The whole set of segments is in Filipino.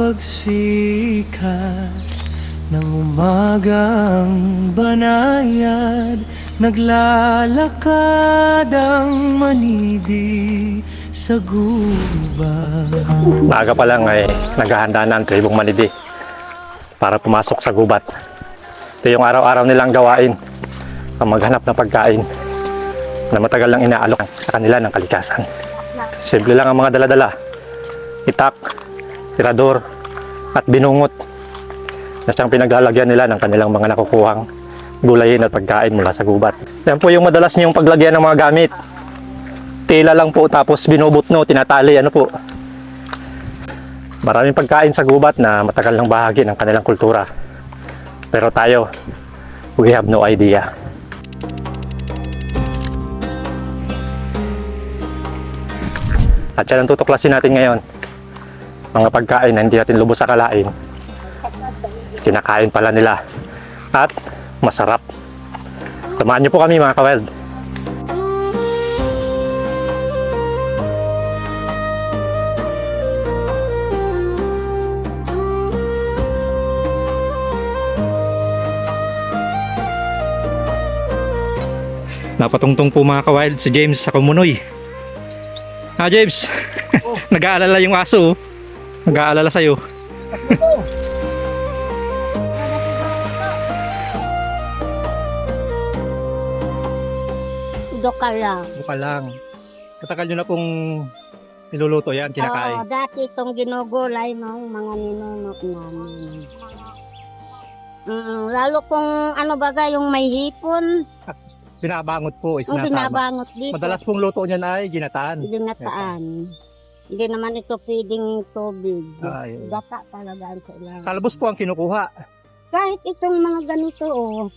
pagsikat ng umagang banayad, naglalakad ang manidi sa gubat. Maaga pa lang ay naghahanda na ang tribong manidi para pumasok sa gubat. Ito yung araw-araw nilang gawain, ang maghanap ng pagkain na matagal lang inaalok sa kanila ng kalikasan. Simple lang ang mga dala-dala: itak, tirador, at binungot na siyang pinaglalagyan nila ng kanilang mga nakukuhang gulayin at pagkain mula sa gubat. Yan po yung madalas niyong paglagyan ng mga gamit. Tela lang po, tapos binubutno, tinatali, ano po. Maraming pagkain sa gubat na matagal ng bahagi ng kanilang kultura. Pero tayo, we have no idea. At yan ang tutuklasin natin ngayon. Mga pagkain na hindi natin lubos akalain, kinakain pala nila at masarap. Samahan niyo po kami, mga ka-wild. Napatungtong po, mga ka-wild, si James sa Kumunoy. James, oh. Nag-aalala yung aso, oh. Nag-aalala sa'yo. Duka lang. Buka lang. Katagal nyo na pong niluluto yan, kinakain. Oo, dati itong ginugulay ng mga ninunok namin. Lalo kung ano baga yung may hipon. Binabangot po, Yung binabangot dito. Madalas pong luto niyan ay ginataan. Ginataan. Hindi naman ito feeding tubig. Ay. Data talaga ang kailangan. Kalabos po ang kinukuha. Kahit itong mga ganito, oh.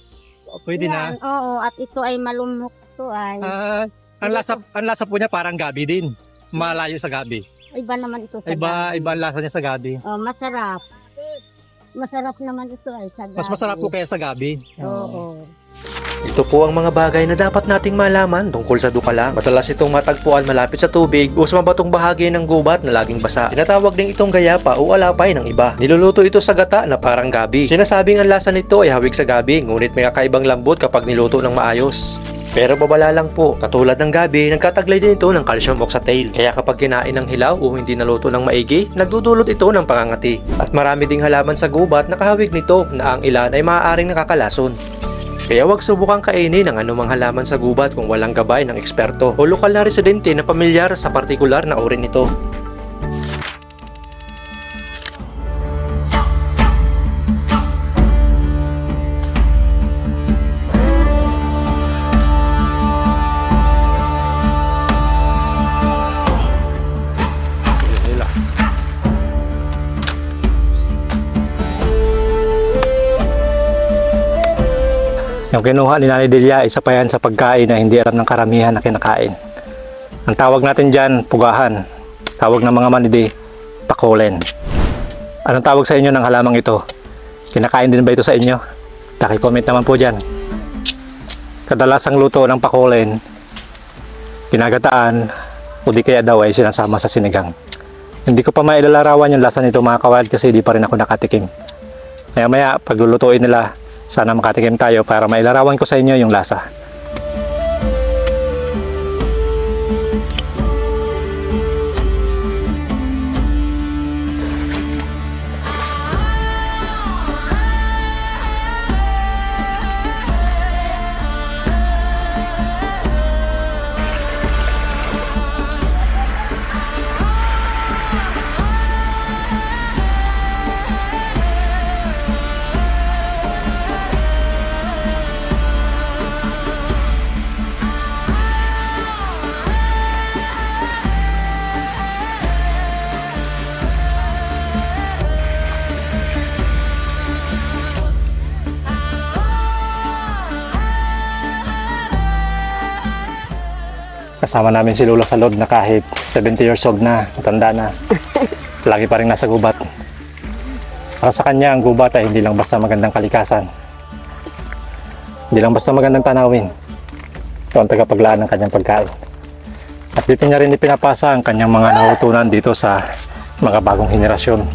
Pwede Yan, na. oo, at ito ay malumok to ay. Ang lasa po niya parang gabi din. Malayo sa gabi. Iba naman ito sa Iba gabi. ang lasa niya sa gabi. Oh, masarap. Masarap naman ito ay sa gabi. Mas masarap po kaya sa gabi. Oo. Ito po ang mga bagay na dapat nating malaman tungkol sa dukalang. Madalas itong matagpuan malapit sa tubig o sa mabatong bahagi ng gubat na laging basa. Tinatawag din itong gayapa o alapay ng iba. Niluluto ito sa gata na parang gabi. Sinasabing ang lasa nito ay hawig sa gabi, ngunit may kakaibang lambot kapag niluto ng maayos. Pero babala lang po, katulad ng gabi, nagkataglay din ito ng calcium oxalate. Kaya kapag kinain ng hilaw o hindi naluto ng maigi, nagdudulot ito ng pangangati. At marami ding halaman sa gubat na kahawig nito na ang ilan ay maaaring nakakalason. Kaya huwag subukang kainin ang anumang halaman sa gubat kung walang gabay ng eksperto o lokal na residente na pamilyar sa partikular na uri nito. Yung kinuha ni Nanay Delia, isa pa yan sa pagkain na hindi alam ng karamihan na kinakain. Ang tawag natin dyan, pugahan. Tawag ng mga manidi, pakolen. Anong tawag sa inyo ng halamang ito? Kinakain din ba ito sa inyo? Paki-comment naman po dyan. Kadalasang luto ng pakolen, pinagataan, o di kaya daw ay sinasama sa sinigang. Hindi ko pa mailalarawan yung lasa nito, mga ka-wild, kasi di pa rin ako nakatikim. Maya-maya, paglulutuin nila, sana makatikim tayo para mailarawan ko sa inyo yung lasa. Kasama namin si Lola sa loob na kahit 70 years old na, matanda na. Lagi pa rin nasa gubat. Para sa kanya, ang gubat ay hindi lang basta magandang kalikasan. Hindi lang basta magandang tanawin. Ito ang tagapaglaan ng kanyang pagkain. At dito niya rin ipinapasa ang kanyang mga natutunan dito sa mga bagong henerasyon.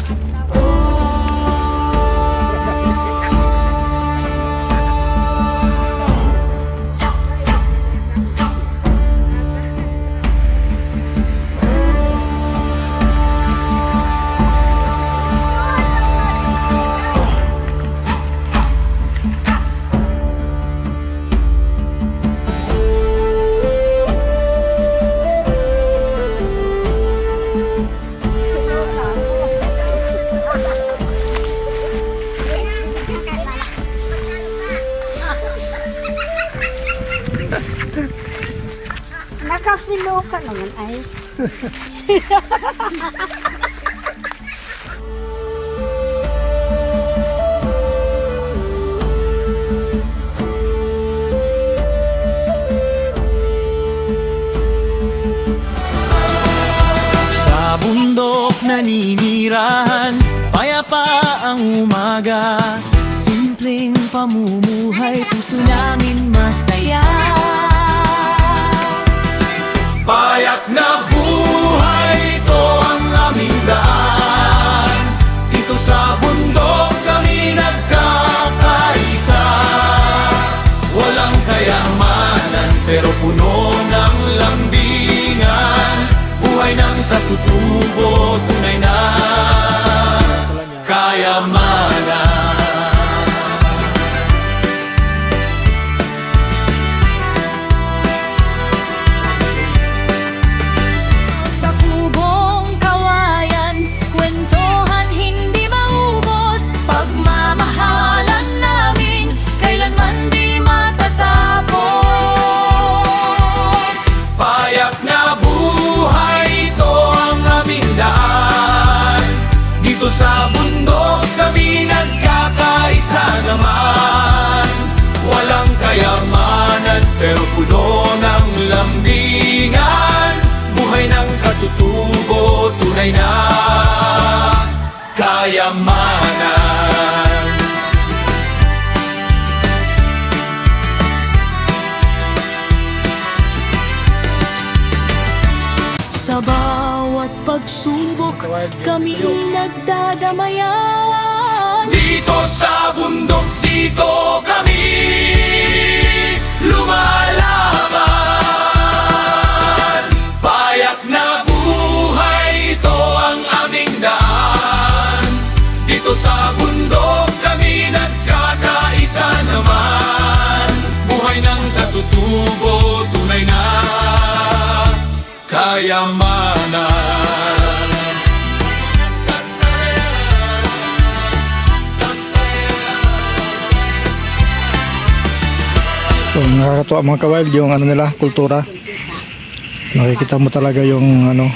Kaloka naman ay. Sa bundok naninirahan, payapa ang umaga. Simpleng pamumuhay, puso namin masaya. Payak na buhay, ito ang aming daan. Dito sa bundok kami nagkakaisa. Walang kayamanan, pero puno ng lambingan. Buhay ng katutubo, tunay na kayamanan. Sa kubong kawayan, kwentuhan hindi maubos. Pagmamahalan namin, kailanman di matatapos. Payak na buhay, ito ang aming daan. Dito sa bundok kami nagkakaisa naman. Walang kayamanan, pero puno ng lambingan. Buhay ng katutubo, tunay na kayamanan. Sa bawat pagsubok, kami nagdadamayan. Dito sa bundok, dito kami lumalaban. Payak na buhay, ito ang aming daan. Dito sa bundok kami nagkakaisa naman. Buhay ng katutubo, tunay na kayamanan. So, nakakatuwa mga kawild yung ano nila, kultura. Nakikita mo talaga yung ano,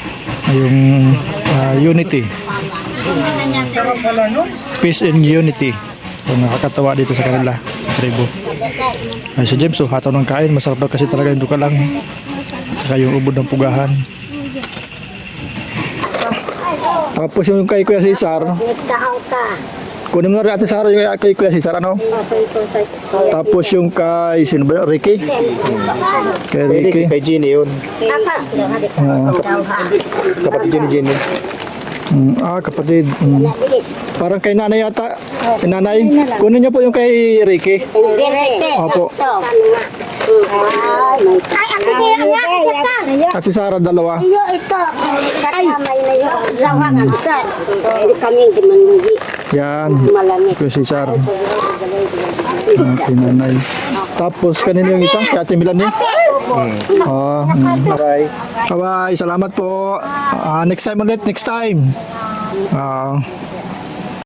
yung unity. Peace and unity. So, nakakatawa dito sa kanila, sa tribo. Ay, si James, so, hataw ng kain. Masarap daw kasi talaga yung duka lang. Saka yung ubod ng pugahan. Tapos yung kay Kuya Cesar, Nagdaan ka. kunin mo na rin Ate Sara yung kay Kuya Cesar, ano? Tapos yung kay, sino ba yun? Ricky? Kay Ricky. Kay Ginny yun. Kapatid ni Ginny. Kapatid. Parang kay nanay yata. Kay nanay. Kunin niyo po yung kay Ricky. Opo. Ay, ako din ang nakita. Ate Sara, dalawa. Iyo, ito. Katamay na yun. Lawangan ito. Kami hindi manungi. Yan. Malamig. Kuya Cesar. Kay nanay. Tapos kanino yung isa? Kay Ate Melanie? Bye. Salamat po. Next time ulit. Next time.